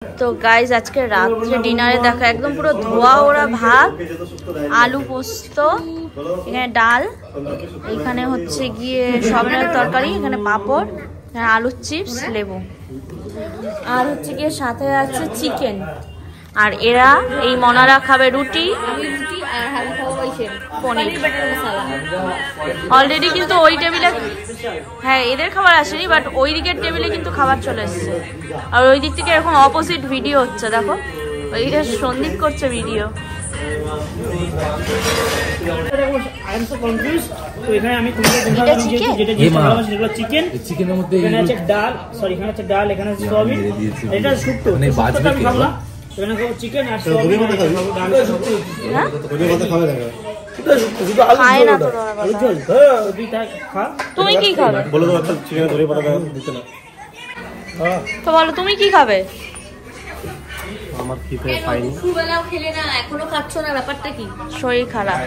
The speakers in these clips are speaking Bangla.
তো গাইজ আজকে রাত্রে ডিনারে দেখো একদম পুরো ধোয়া ওরা ভাত, আলু পোস্ত, এখানে ডাল, এখানে হচ্ছে গিয়ে সবনের তরকারি, এখানে পাঁপড়, এখানে আলুর চিপস, লেবু, আর হচ্ছে গিয়ে সাথে আছে চিকেন। আর এরা এই মনারা খাবে রুটি পনির। অলরেডি কিন্তু ওই টেবিলে, হ্যাঁ এদের খাবার আসেনি, বাট ওই দিকের টেবিলে কিন্তু খাবার চলে এসছে। আর ওই দিক থেকে এখন অপোজিট ভিডিও হচ্ছে, দেখো ওইদিকে সন্দীপ করছে ভিডিও। চিকেনের মধ্যে ডাল, সরি এখানে আছে ডাল, এখানে আছে সয়াবিন, এটা শুক্তো, এখানে চিকেন আর সয়াবিন। তুমি কি খাবে? তো বলো তুমি কি খাবে? এখনো খাচ্ছ না, ব্যাপারটা কি? শরীর খারাপ।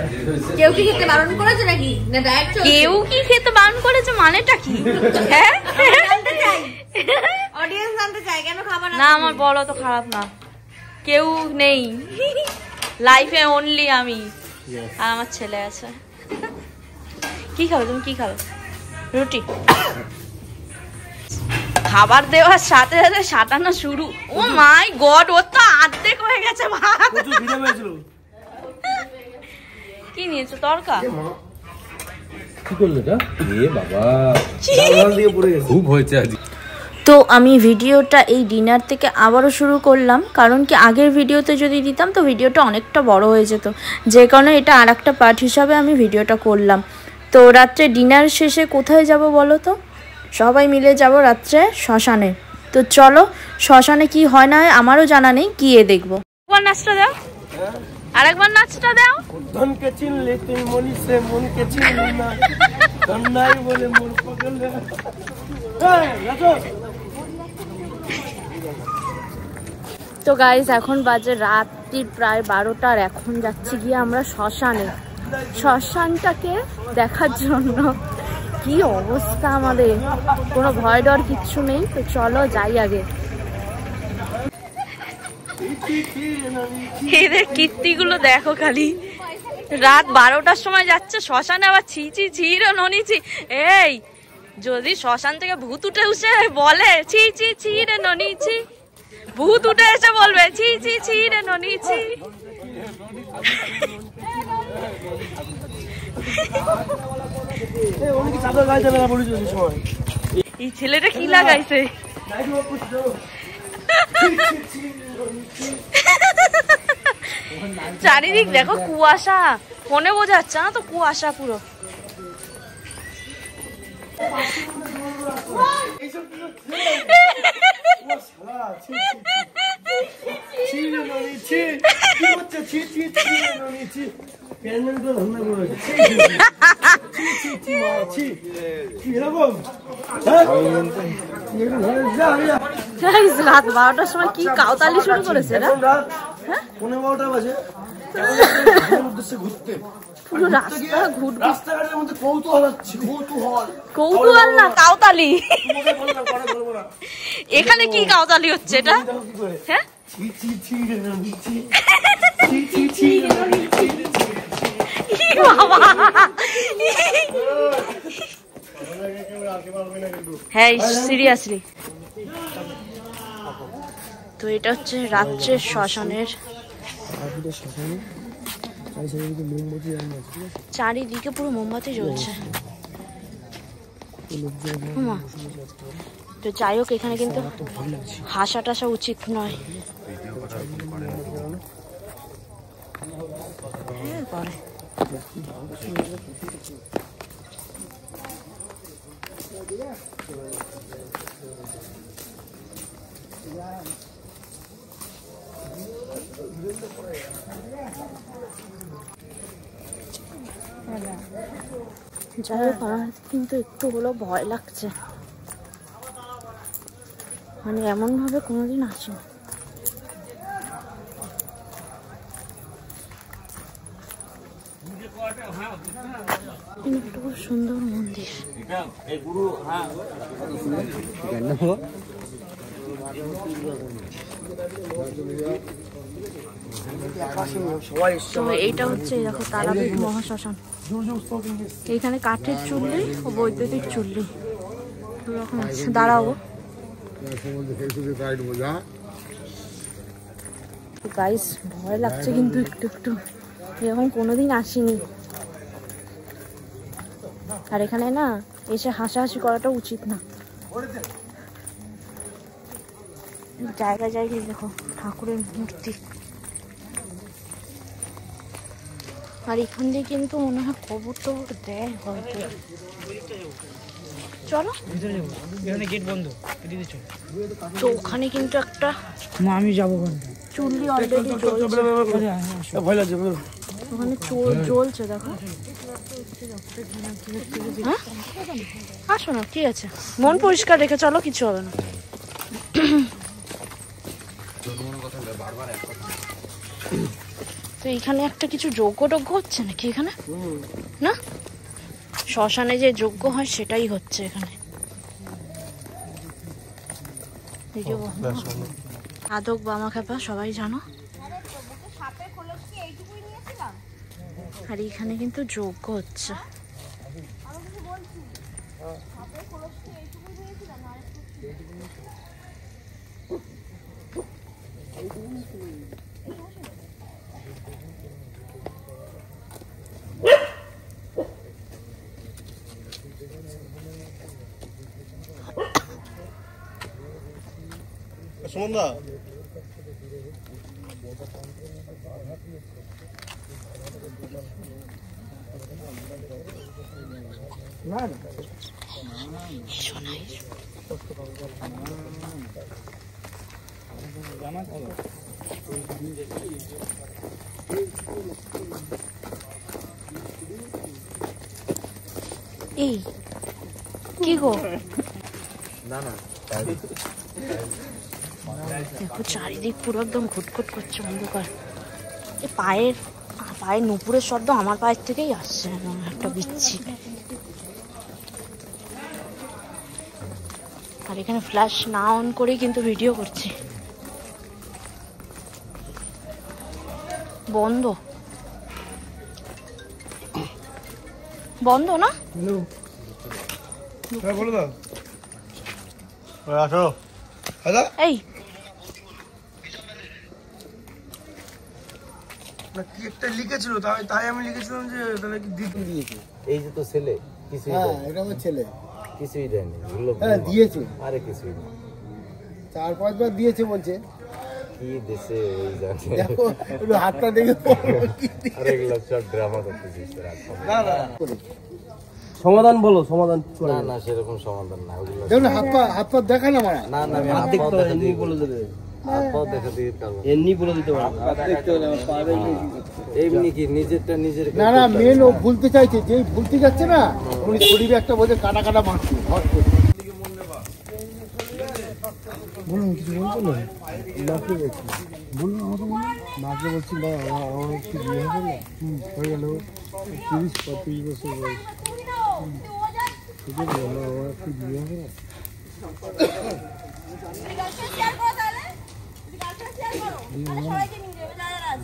কেউ কি খেতে বারণ করেছে নাকি? না ডায়েট চলছে? কেউ কি খেতে বারণ করেছে মানেটা কি? হ্যাঁ জানতে চাই, অডিয়েন্স জানতে চাই কেন খাবার না। আমার বলো তো খারাপ না, কেউ নেই লাইফে, অনলি আমি আর আমার ছেলে আছে। কি খাবে তুমি? কি খাবে? রুটি। খাবার দেওয়ার সাথে সাথে সাঁটানো শুরু। ও মাই গড, ওর তো অর্ধেক হয়ে গেছে ভাত। কি নিয়েছো? তরকা। কি করলে এটা? এ বাবা, খুব হয়েছে আজ। তো আমি ভিডিওটা এই ডিনার থেকে আবারও শুরু করলাম, কারণ কি আগের ভিডিওতে যদি দিতাম তো ভিডিওটা অনেকটা বড় হয়ে যেত, যে কারণে এটা আর একটা পার্ট হিসাবে আমি ভিডিওটা করলাম। তো রাত্রে ডিনার শেষে কোথায় যাব বলো তো? সবাই মিলে যাব রাত্রে শ্মশানে। তো চলো, শ্মশানে কি হয় না হয় আমারও জানা নেই, গিয়ে দেখবো। একবার নাচটা দাও, আরেকবার নাচটা দাও। ধনকে চিনলে তুই মনিষে, মনকে চিনলি না, ধন্যাই বলে মোর পগলে। তো গাইজ এখন বাজে রাত্রি প্রায় 12টা, আর এখন যাচ্ছি গিয়ে আমরা শ্মশানে। শ্মশানটাকে দেখার জন্য। কি অবস্থা আমাদের, কোনো ভয় ডর কিচ্ছু নেই। তো চলো যাই আগে। এদের কীর্তিগুলো দেখো খালি, রাত 12টার সময় যাচ্ছে শ্মশানে, আবার ছি ছি ছি রে ননিছি। এই যদি শ্মশান থেকে ভূত উঠে উঠে বলে ছি ছি ছি রে ননিছি, ভূত উঠে এসে বলবে ছি ছি ছি রে ননিছি। এই ছেলেটা কি লাগাইছে? চারিদিক দেখো কুয়াশা, ফোনে বোঝা যাচ্ছে না তো, কুয়াশা পুরো। রাত 12টার সময় কি কাউতালি শুরু করেছে? পুরো রাস্তা রাস্তাঘাটের মধ্যে কৌতূহল হচ্ছে, কৌতূহল না কাউতালি। এখানে কি কাউতালি হচ্ছে এটা? হ্যাঁ হ্যাঁ সিরিয়াসলি। তো এটা হচ্ছে রাত্রের শ্মশানের, চারিদিকে পুরো মোমবাতি জ্বলছে। তো যাই হোক, এখানে কিন্তু হাসা টাসা উচিত নয়। যাই হোক, আমার কিন্তু একটু হলো ভয় লাগছে, মানে এমন ভাবে কোনোদিন আসেনি। খুব সুন্দর মন্দির। তো এইটা হচ্ছে দেখো তারাপীঠ মহাশ্মশান। এইখানে কাঠের চুল্লি ও বৈদ্যুতিক চুল্লি দুরকম আছে। দাঁড়াও গাইস, ভয় লাগছে কিন্তু একটু একটু, এরকম কোনোদিন আসিনি। আর এখানে না এসে হাসাহাসি করাটা উচিত না। জায়গায় জায়গায় দেখো ঠাকুরের মূর্তি। আর এখান দিয়ে কিন্তু মনে হয় খবর টবর দেয় হয়তো। চলো গেট বন্ধ। তো ওখানে কিন্তু একটা আমি যাবো চুল্লি অলরেডি ওখানে জ্বলছে দেখো। হ্যাঁ আসো না, ঠিক আছে, মন পরিষ্কার রেখে চলো, কিছু হবে না। তো এখানে একটা কিছু যজ্ঞ টজ্ঞ হচ্ছে নাকি এখানে? না, শ্মশানে যে যজ্ঞ হয় সেটাই হচ্ছে এখানে। আদক বামাখ্যাপা সবাই জানো। আর এখানে কিন্তু যজ্ঞ হচ্ছে। সুমনদা এই কি গো, না না দেখো চারিদিক পুরো একদম ঘুটঘুট করছে অন্ধকার। এই পায়ের নুপুরের শব্দ আমার পায়ের থেকেই আসছে একটা বিচ্ছি। আর এখানে ফ্ল্যাশ না অন করেই কিন্তু ভিডিও করছি। বন্ধ বন্ধ না? বলে দাও আসো। এই কি একটা লিখেছিল, তাই আমি লিখেছিলাম যে তাহলে কি দিয়েছে। এই যে তো ছেলে কিছুই হ্যাঁ, এটা আমার ছেলে। কিছুই দেয়নি, হ্যাঁ দিয়েছে, আরে কিছুই না, 4-5 বার দিয়েছে বলছে। কি দেশে ওই জানে। দেখো একটু হাতটা দেখে আরে এগুলো সব ড্রামা করতেছিস তোরা। না না সমাধান বলো, সমাধান না না সেরকম সমাধান না ওগুলো। দেখুন হাত পা দেখা না মারা। না না আমি হাত দেখতে দেখা এমনি বলে দেবে, হাত পা দেখা দিয়ে পারবো এমনি বলে দিতে পারবো। এমনি কি নিজেরটা নিজের না না, মেন ও ভুলতে চাইছে, যেই ভুলতে যাচ্ছে না উনি শরীরে একটা বোঝে কাটা কাটা মারছে। বলুন কিছু বলছো না? মাকে বলছি, বলুন আমাকে মাকে বলছি না আমার একটু বিয়ে হবে না। হয়ে গেল 30-35 বছর বয়স। ঠিক আছে, আমার একটু বিয়ে হবে না।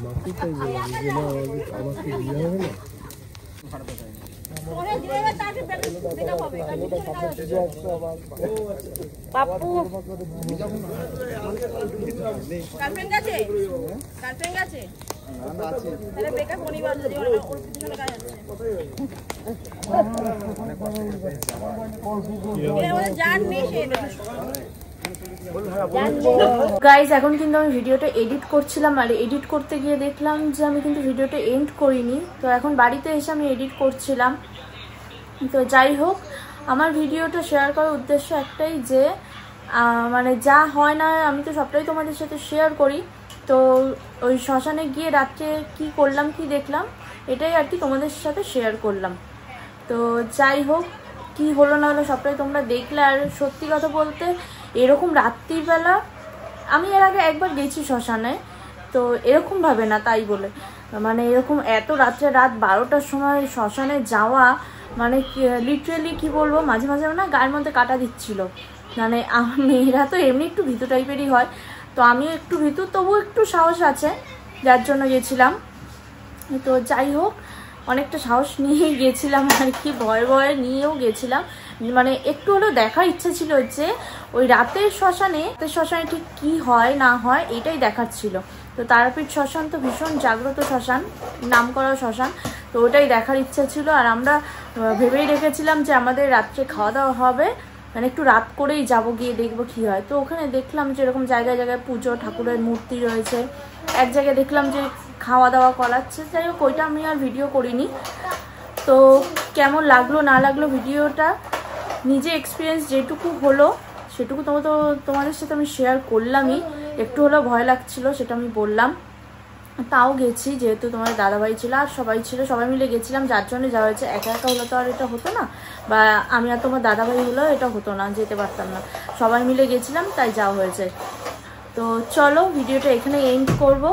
মাকে তাই বললাম যে না আমাকে বিয়ে হবে না। বাপু গার্লফ্রেন্ড আছে? গার্লফ্রেন্ড আছে? তাহলে বেকার ফোনই বাজে, ওর পিছনে কাজ আছে। জান নেই সে। গাইজ এখন কিন্তু আমি ভিডিওটা এডিট করছিলাম, আর এডিট করতে গিয়ে দেখলাম যে আমি কিন্তু ভিডিওটা এন্ড করিনি। তো এখন বাড়িতে এসে আমি এডিট করছিলাম। তো যাই হোক, আমার ভিডিওটা শেয়ার করার উদ্দেশ্য একটাই যে মানে যা হয় না আমি তো সবটাই তোমাদের সাথে শেয়ার করি। তো ওই শ্মশানে গিয়ে রাত্রে কি করলাম কি দেখলাম এটাই আর কি তোমাদের সাথে শেয়ার করলাম। তো যাই হোক, কি হলো না হলো সবটাই তোমরা দেখলে। আর সত্যি কথা বলতে এরকম রাত্রিবেলা আমি এর আগে একবার গেছি শ্মশানে, তো এরকমভাবে না, তাই বলে মানে এরকম এত রাত্রে রাত 12টার সময় শ্মশানে যাওয়া মানে লিটারেলি কি বলবো, মাঝে মাঝে না গায়ের মধ্যে কাটা দিচ্ছিল। মানে মেয়েরা তো এমনি একটু ভীতু টাইপেরই হয়, তো আমি একটু ভীতু, তবু একটু সাহস আছে, যার জন্য গেছিলাম। তো যাই হোক, অনেকটা সাহস নিয়ে গেছিলাম আর কি, ভয় ভয়ে নিয়েও গেছিলাম। মানে একটু হলেও দেখার ইচ্ছা ছিল যে ওই রাতের শ্মশানে ঠিক কি হয় না হয় এটাই দেখার ছিল। তো তারাপীঠ শ্মশান তো ভীষণ জাগ্রত শ্মশান, নামকরা শ্মশান, তো ওটাই দেখার ইচ্ছা ছিল। আর আমরা ভেবেই রেখেছিলাম যে আমাদের রাত্রে খাওয়া দাওয়া হবে, মানে একটু রাত করেই যাব, গিয়ে দেখবো কি হয়। তো ওখানে দেখলাম যে এরকম জায়গায় জায়গায় পুজো, ঠাকুরের মূর্তি রয়েছে। এক জায়গায় দেখলাম যে খাওয়া দাওয়া করাচ্ছে, যাই হোক ওইটা আমি আর ভিডিও করিনি। তো কেমন লাগলো না লাগলো ভিডিওটা, নিজে এক্সপিরিয়েন্স যেটুকু হলো সেটুকু তোমাদের সাথে আমি শেয়ার করলামই। একটু হলেও ভয় লাগছিল, সেটা আমি বললাম। তাও গেছি, যেহেতু তোমার দাদাভাই ছিল আর সবাই ছিল, সবাই মিলে গেছিলাম, যার জন্য যাওয়া হয়েছে। একা একা হলে তো আর এটা হতো না, বা আমি আর তোমার দাদাভাই হলেও এটা হতো না, যেতে পারতাম না। সবাই মিলে গেছিলাম, তাই যাওয়া হয়েছে। তো চলো ভিডিওটা এখানে এন্ড করব।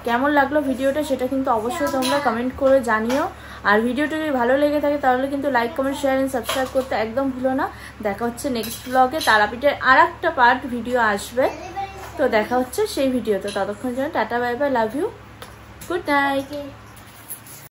কেমন লাগলো ভিডিওটা সেটা কিন্তু অবশ্যই তোমরা কমেন্ট করে জানিও। আর ভিডিওটা যদি ভালো লেগে থাকে তাহলে কিন্তু like, comment, share and subscribe করতে একদম ভুলো না। দেখা হচ্ছে নেক্সট ব্লগে, তারাপীঠের আরেকটা পার্ট ভিডিও আসবে। তো দেখা হচ্ছে সেই ভিডিওতে, ততক্ষণ জন্য ta-ta, bye bye, love you, good night.